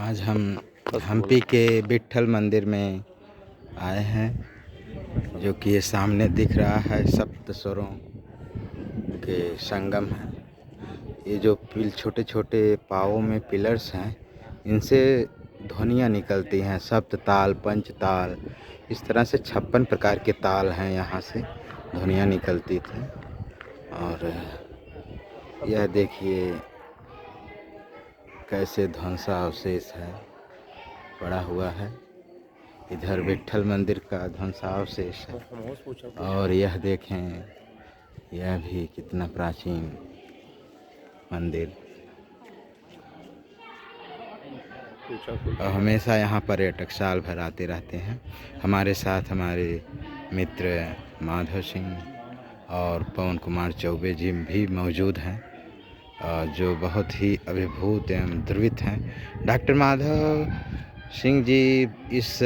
आज हम हम्पी के विट्ठल मंदिर में आए हैं, जो कि ये सामने दिख रहा है सप्त स्वरों के संगम है। ये जो छोटे छोटे पावों में पिलर्स हैं, इनसे ध्वनियाँ निकलती हैं, सप्त ताल, पंच ताल, इस तरह से 56 प्रकार के ताल हैं, यहाँ से ध्वनियाँ निकलती थी। और यह देखिए कैसे ध्वंसावशेष है, पड़ा हुआ है। इधर विट्ठल मंदिर का ध्वंसावशेष है, और यह देखें, यह भी कितना प्राचीन मंदिर। और हमेशा यहाँ पर्यटक साल भर आते रहते हैं। हमारे साथ हमारे मित्र माधव सिंह और पवन कुमार चौबे जी भी मौजूद हैं, जो बहुत ही अभिभूत एवं द्रवित हैं। डॉक्टर माधव सिंह जी इस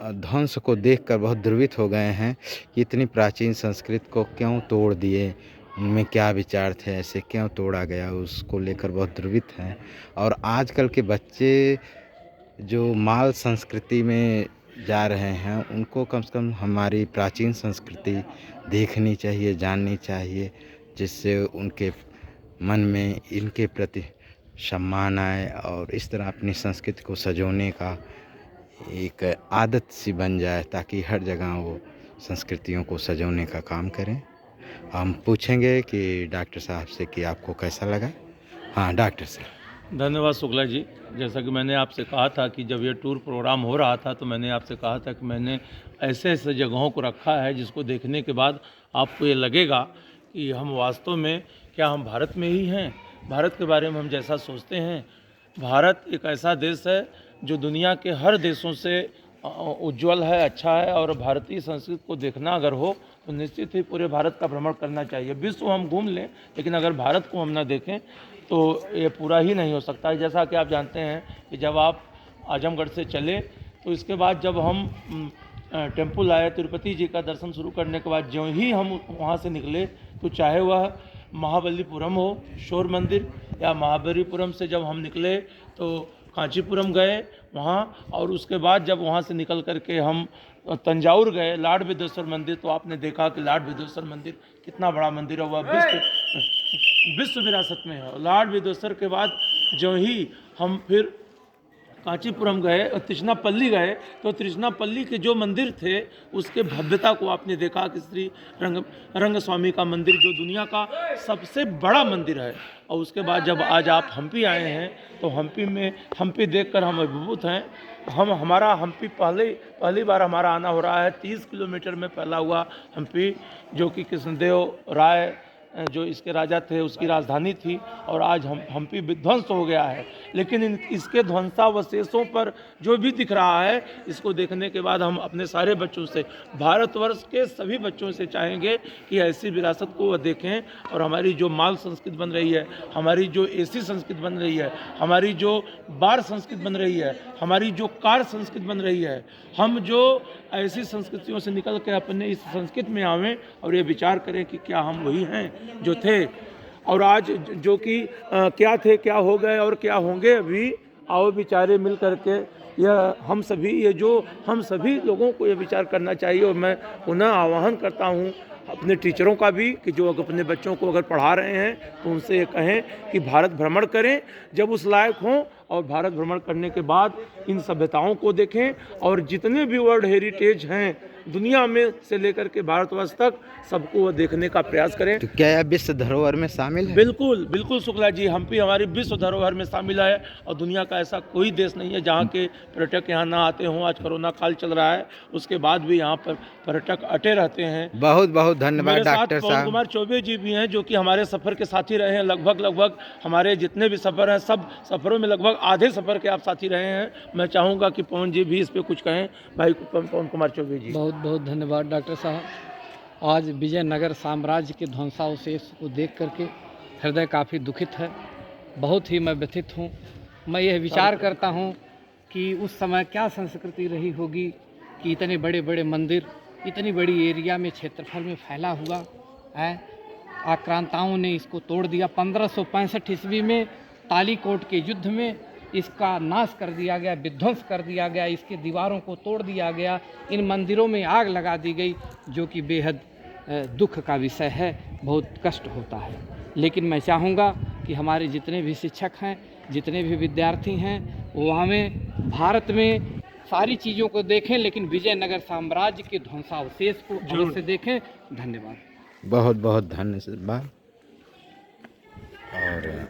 ध्वंस को देखकर बहुत द्रवित हो गए हैं कि इतनी प्राचीन संस्कृति को क्यों तोड़ दिए, उनमें क्या विचार थे, ऐसे क्यों तोड़ा गया, उसको लेकर बहुत द्रवित हैं। और आजकल के बच्चे जो माल संस्कृति में जा रहे हैं, उनको कम से कम हमारी प्राचीन संस्कृति देखनी चाहिए, जाननी चाहिए, जिससे उनके मन में इनके प्रति सम्मान आए और इस तरह अपनी संस्कृति को सजोने का एक आदत सी बन जाए, ताकि हर जगह वो संस्कृतियों को सजोने का काम करें। हम पूछेंगे कि डॉक्टर साहब से कि आपको कैसा लगा। हाँ डॉक्टर साहब। धन्यवाद शुक्ला जी। जैसा कि मैंने आपसे कहा था कि जब ये टूर प्रोग्राम हो रहा था, तो मैंने आपसे कहा था कि मैंने ऐसे ऐसे जगहों को रखा है जिसको देखने के बाद आपको ये लगेगा कि हम वास्तव में क्या हम भारत में ही हैं। भारत के बारे में हम जैसा सोचते हैं, भारत एक ऐसा देश है जो दुनिया के हर देशों से उज्जवल है, अच्छा है। और भारतीय संस्कृति को देखना अगर हो तो निश्चित ही पूरे भारत का भ्रमण करना चाहिए। विश्व हम घूम लें, लेकिन अगर भारत को हम ना देखें तो ये पूरा ही नहीं हो सकता है। जैसा कि आप जानते हैं कि जब आप आजमगढ़ से चले, तो इसके बाद जब हम टेम्पल आए, तिरुपति जी का दर्शन शुरू करने के बाद जो ही हम वहाँ से निकले, तो चाहे वह महाबलीपुरम हो, शोर मंदिर, या महाबलीपुरम से जब हम निकले तो कांचीपुरम गए वहाँ, और उसके बाद जब वहाँ से निकल करके हम तंजावुर गए, लाड विदेश्वर मंदिर, तो आपने देखा कि लाड विदेश्वर मंदिर कितना बड़ा मंदिर है, वह विश्व विरासत में है। लाड विदेश्वर के बाद जो ही हम फिर कांचीपुरम गए और तृष्णापल्ली गए, तो तृष्णापल्ली के जो मंदिर थे उसके भव्यता को आपने देखा कि श्री रंगस्वामी का मंदिर जो दुनिया का सबसे बड़ा मंदिर है। और उसके बाद जब आज आप हम्पी आए हैं, तो हम्पी देखकर हम अभिभूत हैं। हमारा हम्पी पहली बार हमारा आना हो रहा है। 30 किलोमीटर में फैला हुआ हम्पी, जो कि कृष्णदेव राय जो इसके राजा थे उसकी राजधानी थी, और आज हम्पी विध्वंस हो गया है। लेकिन इसके ध्वंसावशेषों पर जो भी दिख रहा है, इसको देखने के बाद हम अपने सारे बच्चों से, भारतवर्ष के सभी बच्चों से चाहेंगे कि ऐसी विरासत को वह देखें। और हमारी जो माल संस्कृति बन रही है, हमारी जो एसी संस्कृति बन रही है, हमारी जो बार संस्कृति बन रही है, हमारी जो कार संस्कृति बन रही है, हम जो ऐसी संस्कृतियों से निकल के अपने इस संस्कृति में आवें और ये विचार करें कि क्या हम वही हैं जो थे, और आज जो कि क्या थे, क्या हो गए और क्या होंगे अभी। आओ विचारे मिल करके यह हम सभी लोगों को यह विचार करना चाहिए। और मैं पुनः आह्वान करता हूँ अपने टीचरों का भी कि जो अपने बच्चों को अगर पढ़ा रहे हैं तो उनसे ये कहें कि भारत भ्रमण करें जब उस लायक हों, और भारत भ्रमण करने के बाद इन सभ्यताओं को देखें, और जितने भी वर्ल्ड हेरिटेज हैं दुनिया में से लेकर के भारतवर्ष तक, सबको वो देखने का प्रयास करें। तो क्या यह विश्व धरोहर में शामिल है? बिल्कुल बिल्कुल शुक्ला जी, हम्पी हमारी विश्व धरोहर में शामिल है। और दुनिया का ऐसा कोई देश नहीं है जहाँ के पर्यटक यहाँ ना आते हों। आज कोरोना काल चल रहा है, उसके बाद भी यहाँ पर पर्यटक अटे रहते हैं। बहुत बहुत धन्यवाद डॉक्टर पवन साहब। कुमार चौबे जी भी हैं, जो कि हमारे सफ़र के साथी रहे हैं। लगभग हमारे जितने भी सफ़र हैं, सब सफ़रों में लगभग आधे सफ़र के आप साथी रहे हैं। मैं चाहूँगा कि पवन जी भी इस पर कुछ कहें। भाई पवन कुमार चौबे जी। बहुत बहुत धन्यवाद डॉक्टर साहब। आज विजयनगर साम्राज्य के ध्वंसावशेष को देख करके हृदय काफ़ी दुखित है, बहुत ही मैं व्यथित हूँ। मैं यह विचार करता हूँ कि उस समय क्या संस्कृति रही होगी कि इतने बड़े बड़े मंदिर इतनी बड़ी एरिया में, क्षेत्रफल में फैला हुआ है। आक्रांताओं ने इसको तोड़ दिया। 1565 ईस्वी में तालीकोट के युद्ध में इसका नाश कर दिया गया, विध्वंस कर दिया गया, इसके दीवारों को तोड़ दिया गया, इन मंदिरों में आग लगा दी गई, जो कि बेहद दुख का विषय है, बहुत कष्ट होता है। लेकिन मैं चाहूँगा कि हमारे जितने भी शिक्षक हैं, जितने भी विद्यार्थी हैं, वो हमें भारत में सारी चीज़ों को देखें, लेकिन विजयनगर साम्राज्य के ध्वंसावशेष को अवश्य देखें। धन्यवाद। बहुत बहुत धन्यवाद। और